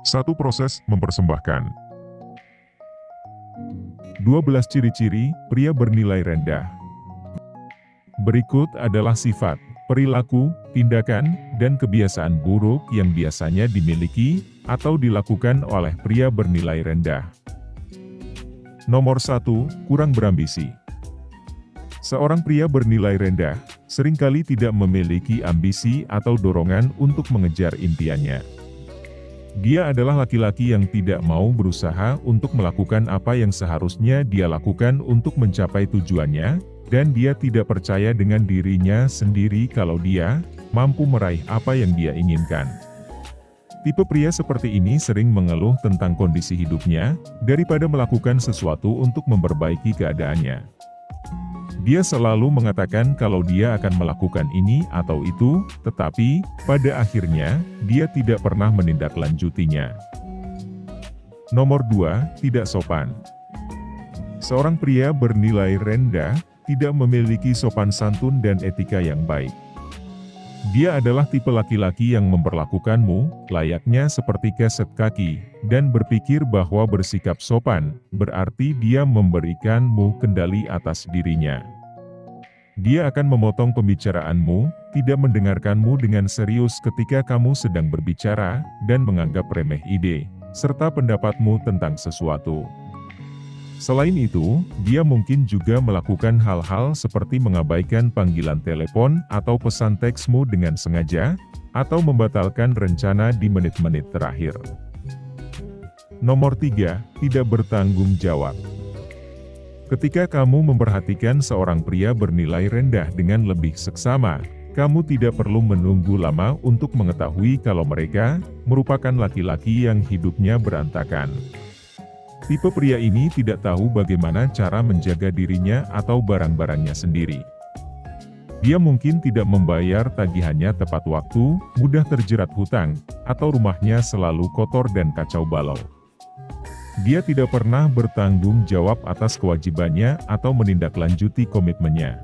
Satu proses mempersembahkan. 12 ciri-ciri pria bernilai rendah. Berikut adalah sifat, perilaku, tindakan, dan kebiasaan buruk yang biasanya dimiliki atau dilakukan oleh pria bernilai rendah. Nomor 1, kurang berambisi. Seorang pria bernilai rendah seringkali tidak memiliki ambisi atau dorongan untuk mengejar impiannya. Dia adalah laki-laki yang tidak mau berusaha untuk melakukan apa yang seharusnya dia lakukan untuk mencapai tujuannya, dan dia tidak percaya dengan dirinya sendiri kalau dia mampu meraih apa yang dia inginkan. Tipe pria seperti ini sering mengeluh tentang kondisi hidupnya, daripada melakukan sesuatu untuk memperbaiki keadaannya. Dia selalu mengatakan kalau dia akan melakukan ini atau itu, tetapi pada akhirnya dia tidak pernah menindaklanjutinya. Nomor 2, tidak sopan. Seorang pria bernilai rendah tidak memiliki sopan santun dan etika yang baik. Dia adalah tipe laki-laki yang memperlakukanmu layaknya seperti keset kaki, dan berpikir bahwa bersikap sopan berarti dia memberikanmu kendali atas dirinya. Dia akan memotong pembicaraanmu, tidak mendengarkanmu dengan serius ketika kamu sedang berbicara, dan menganggap remeh ide serta pendapatmu tentang sesuatu. Selain itu, dia mungkin juga melakukan hal-hal seperti mengabaikan panggilan telepon atau pesan teksmu dengan sengaja, atau membatalkan rencana di menit-menit terakhir. Nomor 3, tidak bertanggung jawab. Ketika kamu memperhatikan seorang pria bernilai rendah dengan lebih seksama, kamu tidak perlu menunggu lama untuk mengetahui kalau mereka merupakan laki-laki yang hidupnya berantakan. Tipe pria ini tidak tahu bagaimana cara menjaga dirinya atau barang-barangnya sendiri. Dia mungkin tidak membayar tagihannya tepat waktu, mudah terjerat hutang, atau rumahnya selalu kotor dan kacau balau. Dia tidak pernah bertanggung jawab atas kewajibannya atau menindaklanjuti komitmennya.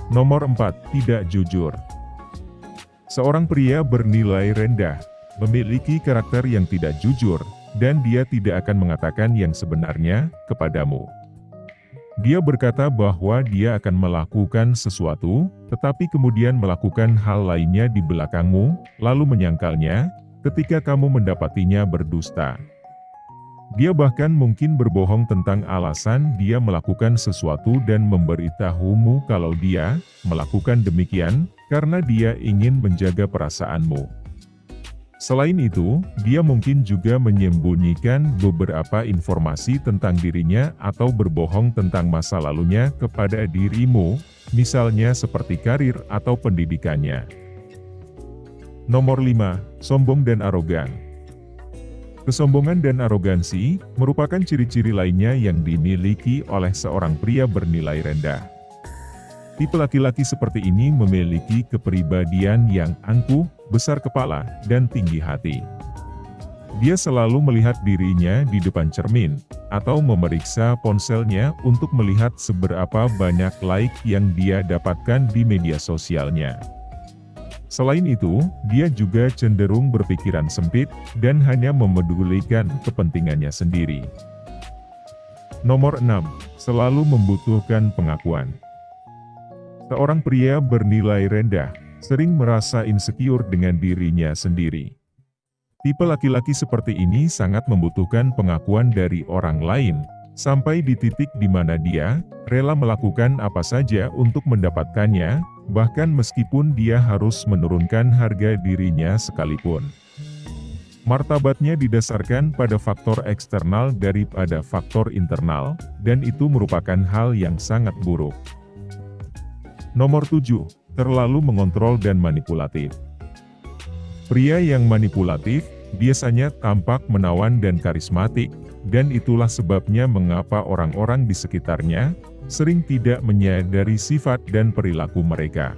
Nomor 4, tidak jujur. Seorang pria bernilai rendah memiliki karakter yang tidak jujur, dan dia tidak akan mengatakan yang sebenarnya kepadamu. Dia berkata bahwa dia akan melakukan sesuatu, tetapi kemudian melakukan hal lainnya di belakangmu, lalu menyangkalnya ketika kamu mendapatinya berdusta. Dia bahkan mungkin berbohong tentang alasan dia melakukan sesuatu dan memberitahumu kalau dia melakukan demikian karena dia ingin menjaga perasaanmu. Selain itu, dia mungkin juga menyembunyikan beberapa informasi tentang dirinya atau berbohong tentang masa lalunya kepada dirimu, misalnya seperti karir atau pendidikannya. Nomor 5, sombong dan arogan. Kesombongan dan arogansi merupakan ciri-ciri lainnya yang dimiliki oleh seorang pria bernilai rendah. Tipe laki-laki seperti ini memiliki kepribadian yang angkuh, besar kepala, dan tinggi hati. Dia selalu melihat dirinya di depan cermin, atau memeriksa ponselnya untuk melihat seberapa banyak like yang dia dapatkan di media sosialnya. Selain itu, dia juga cenderung berpikiran sempit, dan hanya memedulikan kepentingannya sendiri. Nomor 6, selalu membutuhkan pengakuan. Seorang pria bernilai rendah sering merasa insecure dengan dirinya sendiri. Tipe laki-laki seperti ini sangat membutuhkan pengakuan dari orang lain, sampai di titik di mana dia rela melakukan apa saja untuk mendapatkannya, bahkan meskipun dia harus menurunkan harga dirinya sekalipun. Martabatnya didasarkan pada faktor eksternal daripada faktor internal, dan itu merupakan hal yang sangat buruk. Nomor 7, terlalu mengontrol dan manipulatif. Pria yang manipulatif biasanya tampak menawan dan karismatik, dan itulah sebabnya mengapa orang-orang di sekitarnya sering tidak menyadari sifat dan perilaku mereka.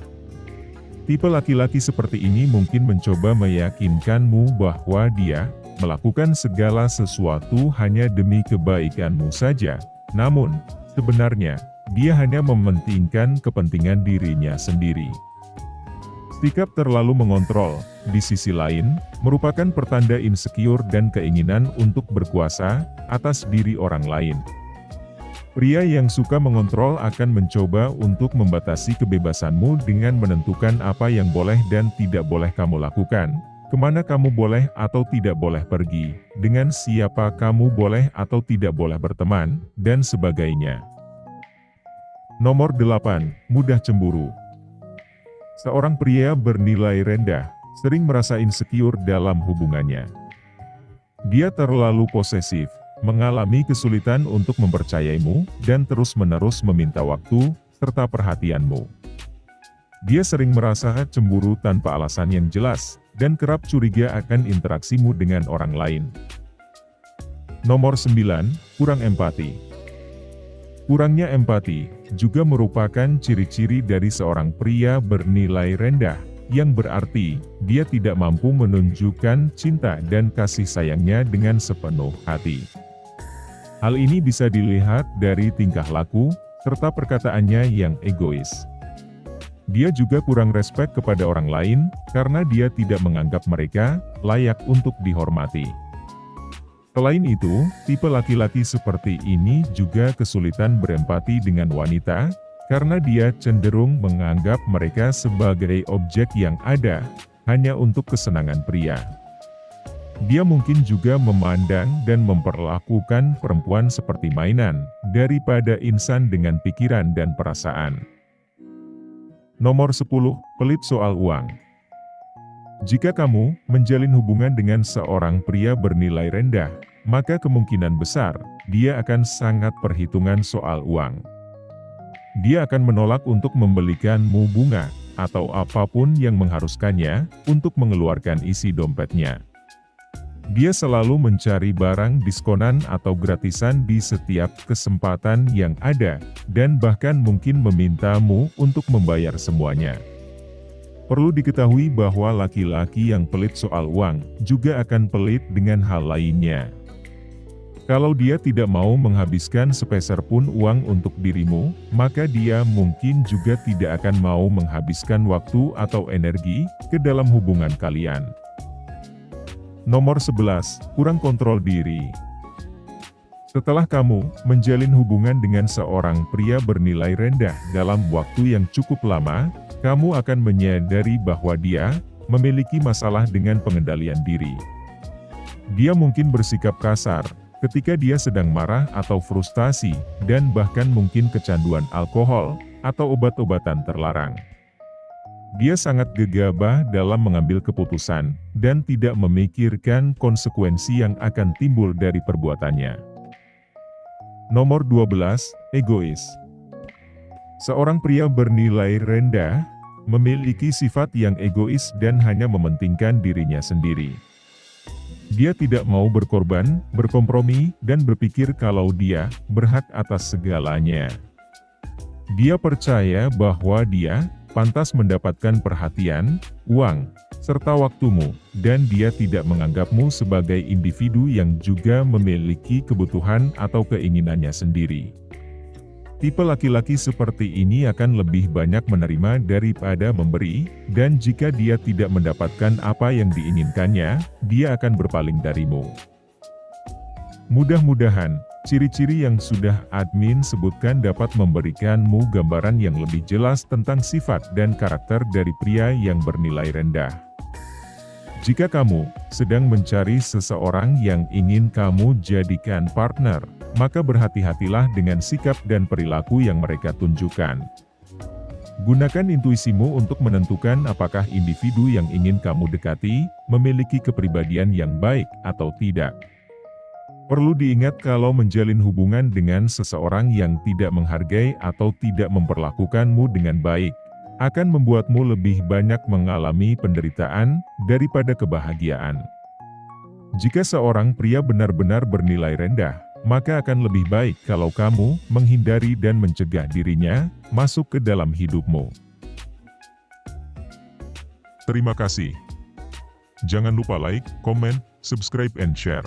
Tipe laki-laki seperti ini mungkin mencoba meyakinkanmu bahwa dia melakukan segala sesuatu hanya demi kebaikanmu saja, namun sebenarnya dia hanya mementingkan kepentingan dirinya sendiri. Sikap terlalu mengontrol di sisi lain, merupakan pertanda insecure dan keinginan untuk berkuasa atas diri orang lain. Pria yang suka mengontrol akan mencoba untuk membatasi kebebasanmu dengan menentukan apa yang boleh dan tidak boleh kamu lakukan, kemana kamu boleh atau tidak boleh pergi, dengan siapa kamu boleh atau tidak boleh berteman, dan sebagainya. Nomor 8, mudah cemburu. Seorang pria bernilai rendah, sering merasa insecure dalam hubungannya. Dia terlalu posesif, mengalami kesulitan untuk mempercayaimu, dan terus-menerus meminta waktu, serta perhatianmu. Dia sering merasa cemburu tanpa alasan yang jelas, dan kerap curiga akan interaksimu dengan orang lain. Nomor 9, kurang empati. Kurangnya empati, juga merupakan ciri-ciri dari seorang pria bernilai rendah, yang berarti, dia tidak mampu menunjukkan cinta dan kasih sayangnya dengan sepenuh hati. Hal ini bisa dilihat dari tingkah laku, serta perkataannya yang egois. Dia juga kurang respek kepada orang lain, karena dia tidak menganggap mereka layak untuk dihormati. Selain itu, tipe laki-laki seperti ini juga kesulitan berempati dengan wanita, karena dia cenderung menganggap mereka sebagai objek yang ada, hanya untuk kesenangan pria. Dia mungkin juga memandang dan memperlakukan perempuan seperti mainan, daripada insan dengan pikiran dan perasaan. Nomor 10, pelit soal uang. Jika kamu menjalin hubungan dengan seorang pria bernilai rendah, maka kemungkinan besar, dia akan sangat perhitungan soal uang. Dia akan menolak untuk membelikanmu bunga, atau apapun yang mengharuskannya, untuk mengeluarkan isi dompetnya. Dia selalu mencari barang diskonan atau gratisan di setiap kesempatan yang ada, dan bahkan mungkin memintamu untuk membayar semuanya. Perlu diketahui bahwa laki-laki yang pelit soal uang, juga akan pelit dengan hal lainnya. Kalau dia tidak mau menghabiskan sepeser pun uang untuk dirimu, maka dia mungkin juga tidak akan mau menghabiskan waktu atau energi ke dalam hubungan kalian. Nomor 11, kurang kontrol diri. Setelah kamu menjalin hubungan dengan seorang pria bernilai rendah dalam waktu yang cukup lama, kamu akan menyadari bahwa dia memiliki masalah dengan pengendalian diri. Dia mungkin bersikap kasar ketika dia sedang marah atau frustasi, dan bahkan mungkin kecanduan alkohol atau obat-obatan terlarang. Dia sangat gegabah dalam mengambil keputusan, dan tidak memikirkan konsekuensi yang akan timbul dari perbuatannya. Nomor 12, egois. Seorang pria bernilai rendah, memiliki sifat yang egois dan hanya mementingkan dirinya sendiri. Dia tidak mau berkorban, berkompromi, dan berpikir kalau dia berhak atas segalanya. Dia percaya bahwa dia pantas mendapatkan perhatian, uang, serta waktumu, dan dia tidak menganggapmu sebagai individu yang juga memiliki kebutuhan atau keinginannya sendiri. Tipe laki-laki seperti ini akan lebih banyak menerima daripada memberi, dan jika dia tidak mendapatkan apa yang diinginkannya, dia akan berpaling darimu. Mudah-mudahan, ciri-ciri yang sudah admin sebutkan dapat memberikanmu gambaran yang lebih jelas tentang sifat dan karakter dari pria yang bernilai rendah. Jika kamu sedang mencari seseorang yang ingin kamu jadikan partner, maka berhati-hatilah dengan sikap dan perilaku yang mereka tunjukkan. Gunakan intuisimu untuk menentukan apakah individu yang ingin kamu dekati memiliki kepribadian yang baik atau tidak. Perlu diingat kalau menjalin hubungan dengan seseorang yang tidak menghargai atau tidak memperlakukanmu dengan baik, akan membuatmu lebih banyak mengalami penderitaan daripada kebahagiaan. Jika seorang pria benar-benar bernilai rendah, maka akan lebih baik kalau kamu menghindari dan mencegah dirinya masuk ke dalam hidupmu. Terima kasih. Jangan lupa like, comment, subscribe, and share.